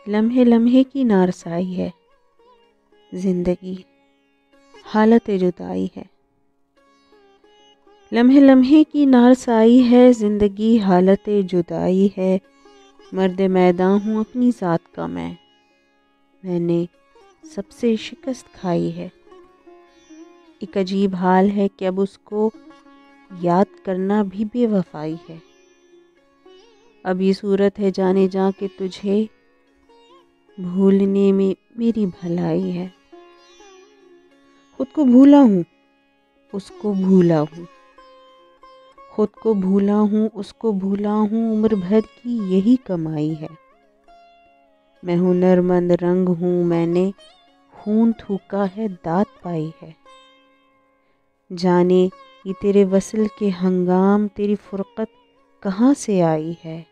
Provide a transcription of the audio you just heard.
لمحے لمحے کی نارسائی ہے زندگی، حالت جدائی ہے۔ لمحے لمحے کی نارسائی ہے زندگی، حالت جدائی ہے۔ مرد میداں ہوں اپنی ذات کا میں نے سب سے شکست کھائی ہے۔ ایک عجیب حال ہے کہ اب اس کو یاد کرنا بھی بے وفائی ہے۔ اب یہ صورت ہے جانے جا کہ تجھے بھولنے میں میری بھلائی ہے۔ خود کو بھولا ہوں اس کو بھولا ہوں، خود کو بھولا ہوں اس کو بھولا ہوں، عمر بھر کی یہی کمائی ہے۔ میں ہنرمند رنگ ہوں، میں نے خون تھوکا ہے داد پائی ہے۔ جانے یہ تیرے وصل کے ہنگام، تیری فرقت کہاں سے آئی ہے۔